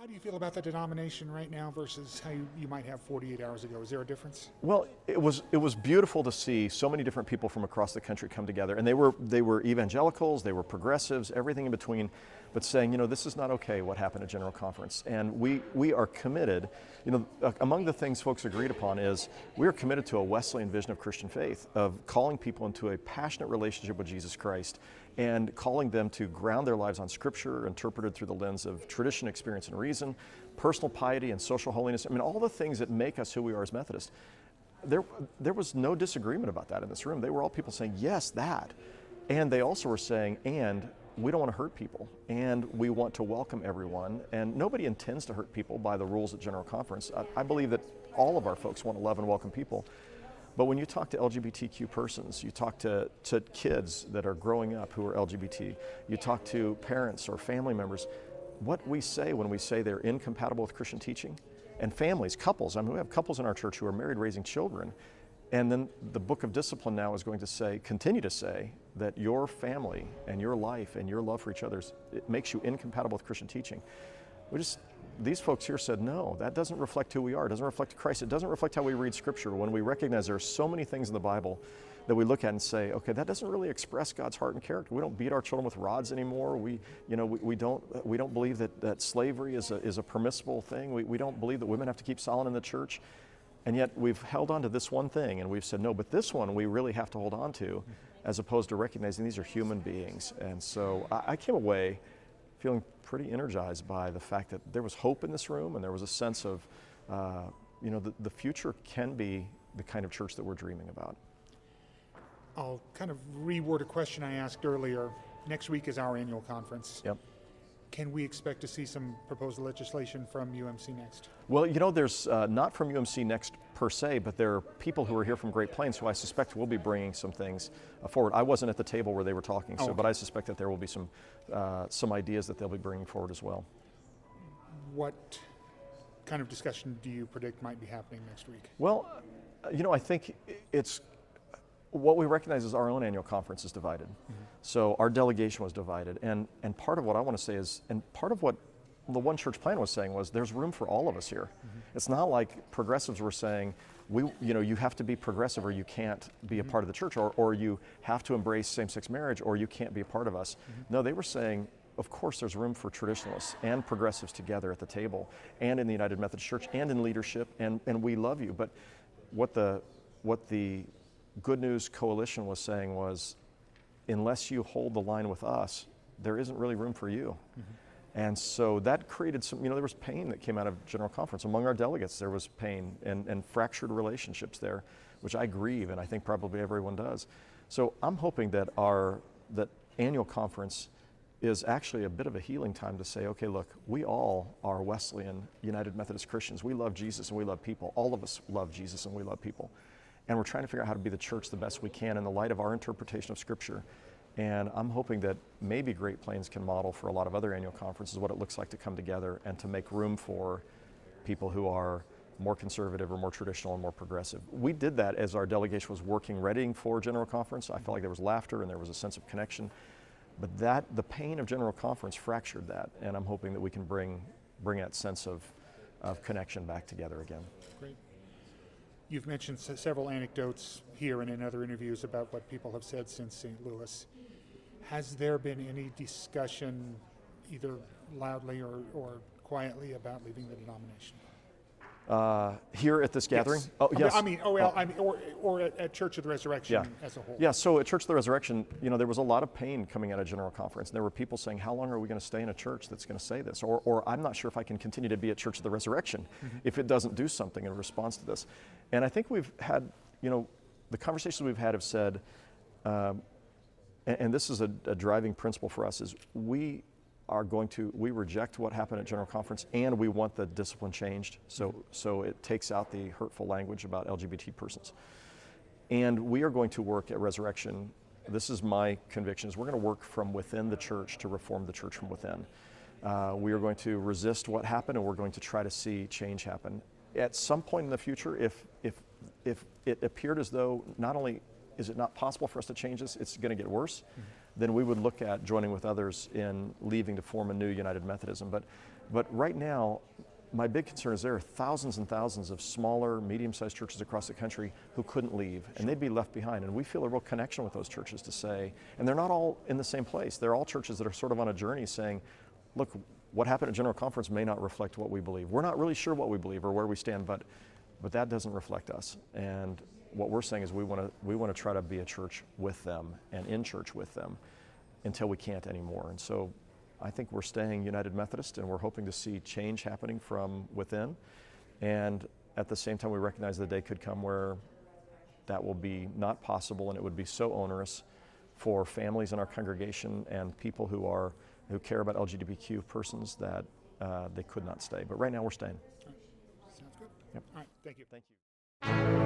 do you feel about the denomination right now versus how you might have 48 hours ago? Is there a difference? Well, it was beautiful to see so many different people from across the country come together, and they were evangelicals, they were progressives, everything in between, but saying, this is not okay what happened at General Conference, and we are committed. Among the things folks agreed upon is we are committed to a Wesleyan vision of Christian faith, of calling people into a passionate relationship with Jesus Christ, and calling them to ground their lives on Scripture, interpreted through the lens of tradition, experience, and reason, personal piety and social holiness. I mean, all the things that make us who we are as Methodists. There was no disagreement about that in this room. They were all people saying, yes, that. And they also were saying, and we don't want to hurt people, and we want to welcome everyone, and nobody intends to hurt people by the rules at General Conference. I believe that all of our folks want to love and welcome people. But when you talk to LGBTQ persons, you talk to kids that are growing up who are LGBT, you talk to parents or family members, what we say when we say they're incompatible with Christian teaching, and families, couples, I mean, we have couples in our church who are married raising children, and then the book of discipline now is going to say, continue to say, that your family and your life and your love for each other, it makes you incompatible with Christian teaching. These folks here said, no, that doesn't reflect who we are. It doesn't reflect Christ. It doesn't reflect how we read Scripture. When we recognize there are so many things in the Bible that we look at and say, okay, that doesn't really express God's heart and character. We don't beat our children with rods anymore. We don't believe that slavery is a permissible thing. We don't believe that women have to keep silent in the church. And yet we've held on to this one thing, and we've said, no, but this one we really have to hold on to, as opposed to recognizing these are human beings. And so I came away feeling pretty energized by the fact that there was hope in this room, and there was a sense of, the future can be the kind of church that we're dreaming about. I'll kind of reword a question I asked earlier. Next week is our annual conference. Yep. Can we expect to see some proposed legislation from UMC Next? Well, there's not from UMC Next per se, but there are people who are here from Great Plains who I suspect will be bringing some things forward. I wasn't at the table where they were talking, but I suspect that there will be some ideas that they'll be bringing forward as well. What kind of discussion do you predict might be happening next week? Well, I think it's what we recognize is our own annual conference is divided. Mm-hmm. So our delegation was divided. And part of what I want to say is, and part of what the One Church plan was saying was there's room for all of us here. Mm-hmm. It's not like progressives were saying, you have to be progressive or you can't be a part of the church, or you have to embrace same-sex marriage or you can't be a part of us. Mm-hmm. No, they were saying, of course there's room for traditionalists and progressives together at the table, and in the United Methodist Church and in leadership, and we love you. But what the Good News Coalition was saying was, unless you hold the line with us, there isn't really room for you. Mm-hmm. And so that created some, there was pain that came out of General Conference. Among our delegates, there was pain and fractured relationships there, which I grieve, and I think probably everyone does. So I'm hoping that that annual conference is actually a bit of a healing time to say, okay, look, we all are Wesleyan United Methodist Christians. We love Jesus and we love people. All of us love Jesus and we love people. And we're trying to figure out how to be the church the best we can in the light of our interpretation of Scripture. And I'm hoping that maybe Great Plains can model for a lot of other annual conferences what it looks like to come together and to make room for people who are more conservative or more traditional and more progressive. We did that as our delegation was readying for General Conference. I felt like there was laughter and there was a sense of connection. But the pain of General Conference fractured that, and I'm hoping that we can bring that sense of connection back together again. Great. You've mentioned several anecdotes here and in other interviews about what people have said since St. Louis. Has there been any discussion, either loudly or quietly, about leaving the denomination? Here at this gathering? Yes. Oh, yes. Or at Church of the Resurrection as a whole. Yeah, so at Church of the Resurrection, there was a lot of pain coming out of General Conference. And there were people saying, how long are we going to stay in a church that's going to say this? Or I'm not sure if I can continue to be at Church of the Resurrection if it doesn't do something in response to this. And I think we've had, the conversations we've had have said, and this is a driving principle for us, is we reject what happened at General Conference, and we want the discipline changed so it takes out the hurtful language about LGBT persons. And we are going to work at Resurrection. This is my conviction, is we're going to work from within the church to reform the church from within. We are going to resist what happened, and we're going to try to see change happen. At some point in the future, if it appeared as though not only is it not possible for us to change this, it's going to get worse, then we would look at joining with others in leaving to form a new United Methodism. But right now, my big concern is there are thousands and thousands of smaller, medium-sized churches across the country who couldn't leave, and they'd be left behind. And we feel a real connection with those churches to say, and they're not all in the same place. They're all churches that are sort of on a journey saying, look, what happened at General Conference may not reflect what we believe. We're not really sure what we believe or where we stand, but that doesn't reflect us. And what we're saying is we want to try to be a church with them and in church with them until we can't anymore. And so I think we're staying United Methodist, and we're hoping to see change happening from within. And at the same time, we recognize the day could come where that will be not possible, and it would be so onerous for families in our congregation and people who care about LGBTQ persons that they could not stay. But right now, we're staying. Sounds good. Yep. All right, thank you. Thank you.